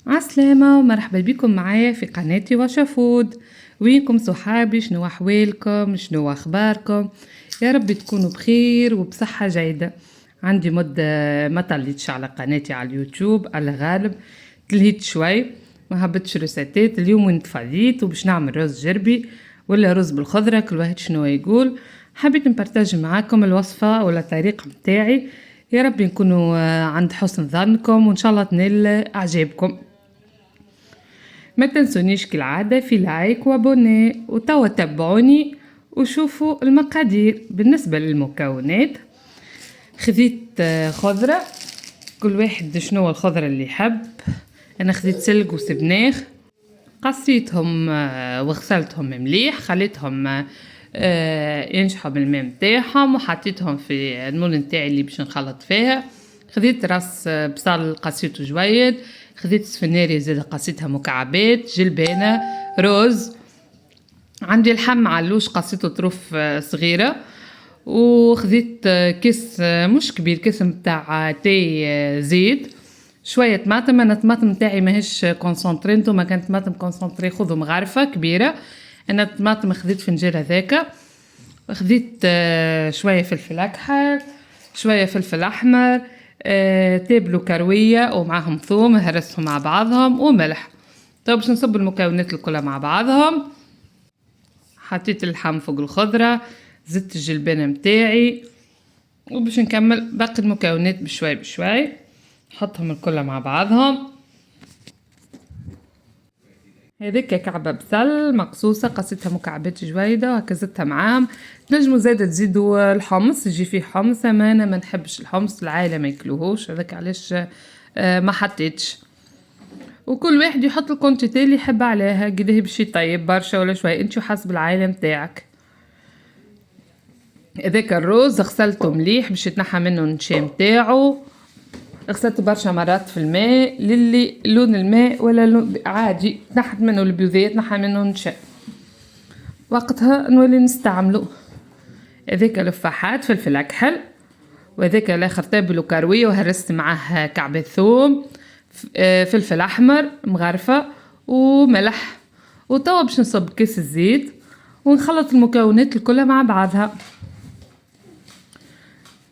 عسلامة ومرحبا بكم معايا في قناتي واشا فود. وينكم صحابي؟ شنو احوالكم؟ شنو اخباركم؟ يا رب تكونوا بخير وبصحة جيدة. عندي مدة ما طليتش على قناتي على اليوتيوب على غالب، تلهيت شوي ما هبطش رساتات. اليوم وين تفضيت وباش نعمل رز جربي ولا رز بالخضرة، كل واحد شنو يقول. حبيت نبارتاج معاكم الوصفة ولا الطريقة متاعي، يا رب نكونوا عند حسن ظنكم وان شاء الله تنال اعجابكم. ما تنسونيش كالعادة في لايك وابوني، وتوا تابعوني وشوفوا المقادير. بالنسبة للمكونات خذيت خضرة، كل واحد شنو الخضرة اللي يحب. انا خذيت سلق وسبناخ، قصيتهم وغسلتهم مليح، خليتهم ينشحوا بالماء متاعهم وحطيتهم في المول نتاعي اللي باش نخلط فيها. خذيت راس بصل قصيته جويد، خذيت سفناري زاد قصيتها مكعبات، جلبانة، روز، عندي اللحم علوش قصيته طروف صغيرة، وخذيت كيس مش كبير، كيس متاع تاي زيت، شوية طماطم. انا الطماطم متاعي ماهيش كونسونطري، نتوما كانت طماطم كونسونطري خذوا مغارفة كبيرة. انا الطماطم خذيت فنجان هذاك. خذيت شوية فلفل اكحل، شوية فلفل احمر، تابلو كروية ومعاهم ثوم هرسهم مع بعضهم وملح. طيب باش نصب المكونات الكلها مع بعضهم. حطيت اللحم فوق الخضرة، زدت الجلبانة متاعي، وباش نكمل باقي المكونات بشوي بشوي. نحطهم الكل مع بعضهم. هذيك كعبة بصل مقصوصة قصيتها مكعبات جويدة وهكا زدتها معاهم. تنجموا زادة تزيدوا الحمص، يجي فيه حمص، اما انا ما نحبش الحمص، العائلة ما ياكلوهوش، هذاك علاش ما حطيتش. وكل واحد يحط الكونتيتي اللي يحب عليها، قديه باش يطيب برشا ولا شوي، انت حسب العائلة متاعك. هذاك الرز غسلته مليح باش يتنحى منه النشا متاعو، غسلته برشا مرات في الماء للي لون الماء ولا لون عادي تنحت منه البيضات، نحى منه النشا، وقتها نولي نستعمله. هذاك لفاحات فلفل اكحل، وهذاك الاخر تابل وكرويه وهرست معاه كعبة ثوم، فلفل احمر مغرفه وملح. وتوا باش نصب كيس الزيت ونخلط المكونات الكلها مع بعضها.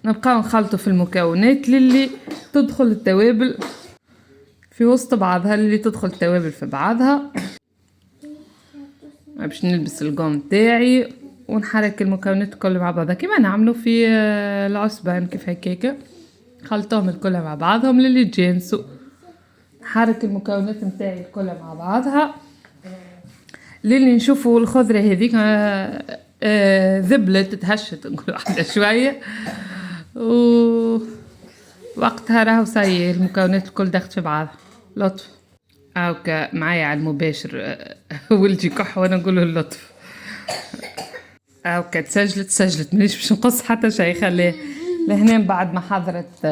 نبقاو نخلطوا في المكونات للي تدخل التوابل في وسط بعضها، اللي تدخل التوابل في بعضها. باش نلبس القوم تاعي ونحرك المكونات الكل مع بعضها كما نعملوا في العصبان، كيف هكاكا خلطهم الكل مع بعضهم للي تجانسوا. نحرك المكونات متاعي الكل مع بعضها للي نشوفوا الخضرة هذيك ذبلت تهشت نقول واحدة شوية، وقتها راهو صاي المكونات الكل دخلت في بعضها. لطف اوكا معايا على المباشر ولدي كح وانا نقوله اللطف. اوكا تسجلت مانيش باش نقص حتى شيء، خليه لهنا. بعد ما حضرت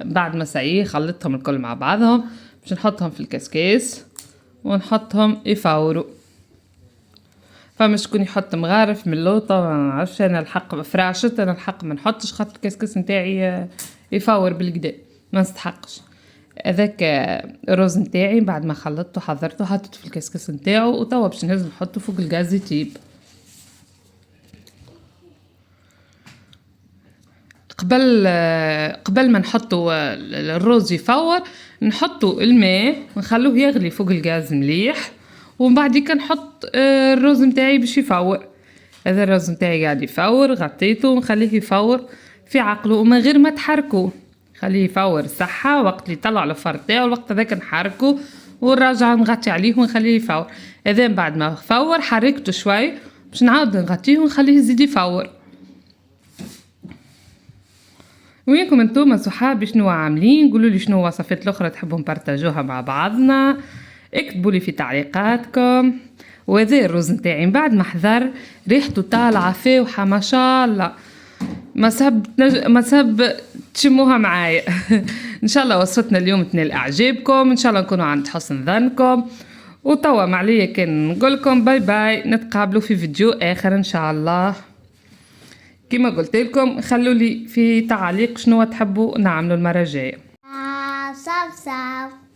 بعد ما سايي خلطتهم الكل مع بعضهم باش نحطهم في الكاسكاس ونحطهم يفوروا. فما شكون يحط مغارف من اللوطه ما نعرفش، انا الحق فراشت، انا الحق ما نحطش خاطر الكاسكاس نتاعي يفور بالكدا ما نستحقش. هذاك الرز نتاعي بعد ما خلطته حضرته حطيته في الكاسكاس نتاعو، وتوا باش نهز نحطه فوق الغاز يطيب. قبل ما نحطوا الرز يفور نحطوا الماء ونخلوه يغلي فوق الغاز مليح، ومن بعد نحط الرز نتاعي باش يفور. هذا الرز نتاعي قاعد يفور، غطيته ونخليه يفور في عقله ومن غير ما تحركوه، خليه يفور صحة. وقت اللي يطلع الفر تاعو الوقت هذاك نحركه ونرجع نغطي عليه ونخليه يفور. اذا بعد ما فور حركته شوي باش نعاود نغطيه ونخليه يزيد يفور. وينكم انتوما صحابي شنو عاملين؟ قولوا لي شنو وصفات الاخرى تحبوا نبارطاجوها مع بعضنا، اكتبوا لي في تعليقاتكم. وهذا الرز نتاعي بعد ما حضر ريحته طالعه فاوحه ما شاء الله، ما سب تشموها معايا. ان شاء الله وصفتنا اليوم تنال اعجابكم، ان شاء الله نكونوا عند حسن ظنكم. وتوا معليا كان نقولكم باي باي، نتقابلوا في فيديو اخر ان شاء الله. كما قلت لكم خلوا لي في تعليق شنو تحبوا نعملوا المره الجايه. صف صف